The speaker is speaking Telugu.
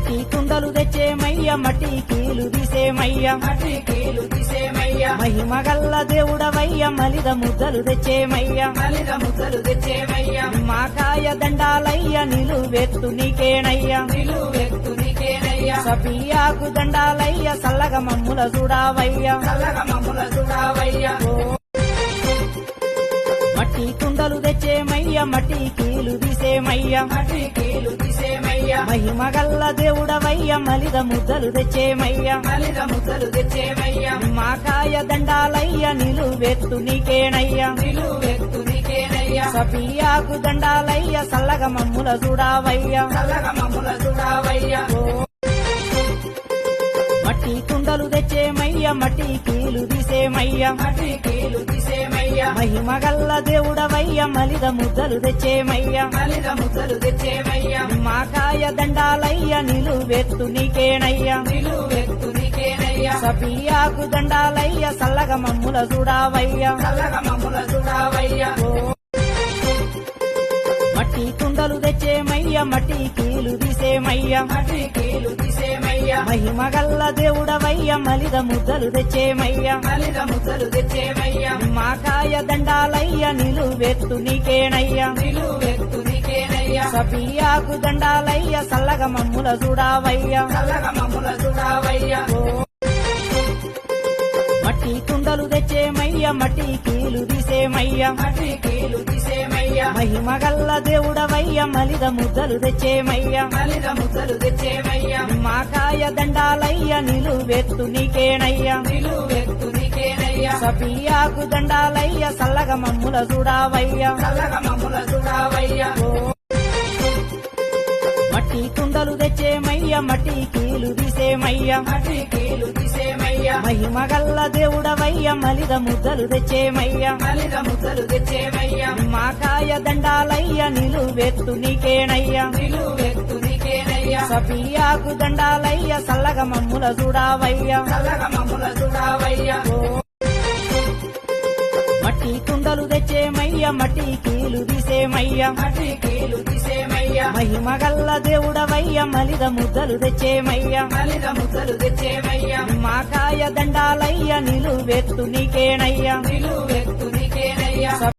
మట్టి కుండలు తెచ్చేమయ్య మట్టి కీలు తీసేమయ్య మహిమగల్ల దేవుడవయ్య మలిద ముద్దలు తెచ్చేమయ్య మాకాయ దండాలయ్య నిలువెత్తు నీకేనయ్య సపియాకు దండాలయ్య సల్లగ మమ్ముల చూడావయ్య మట్టి కుండలు తెచ్చేమయ్య మట్టి కీలు తీసేమయ్య మహిమగల్ల దేవుడవయ్య మలిద ముద్దలు తెచ్చేమయ్య మాకాయ దండాలయ్య నిలువెత్తు నీకేనయ్య సపియాకు దండాలయ్య సల్లగ మమ్ముల చూడావయ్య మట్టి కుండలు తెచ్చేమయ్య మట్టి కీలు తీసేమయ్య మహిమగల్ల దేవుడవయ్య మలిద ముద్దలు తెచ్చేమయ్య మాకాయ దండాలయ్య నిలువెత్తు నీకేనయ్య సపియాకు దండాలయ్య సల్లగ మమ్ముల చూడావయ్య మట్టి కుండలు తెచ్చేమయ్య మట్టి కీలు తీసేమయ్య మహిమగల్ల దేవుడవయ్య మలిద ముద్దలు తెచ్చేమయ్య మాకాయ దండాలయ్య నిలువెత్తు నీకేనయ్య సపియాకు దండాలయ్య సల్లగ మమ్ముల చూడావయ్య మట్టి కుండలు తెచ్చేమయ్య మట్టి కీలు తీసేమయ్య మహిమగల్ల దేవుడవయ్య మలిద ముద్దలు తెచ్చేమయ్య మాకాయ దండాలయ్య నిలువెత్తు నీకేనయ్య సపియాకు దండాలయ్య సల్లగ మమ్ముల చూడావయ్య మట్టి కుండలు తెచ్చేమయ్య మట్టి కీలు తీసేమయ్య మహిమగల్ల దేవుడవయ్య మలిద ముద్దలు తెచ్చేమయ్య మాకాయ దండాలయ్య నిలువెత్తు నీకేనయ్య సపియాకు దండాలయ్య సల్లగ మమ్ముల చూడావయ్య మట్టి కుండలు తెచ్చేమయ్య మట్టి కీలు తీసేమయ్య మహిమగల్ల దేవుడవయ్య మలిద ముద్దలు తెచ్చేమయ్య మాకాయ దండాలయ్య నిలువెత్తు నీకేనయ్య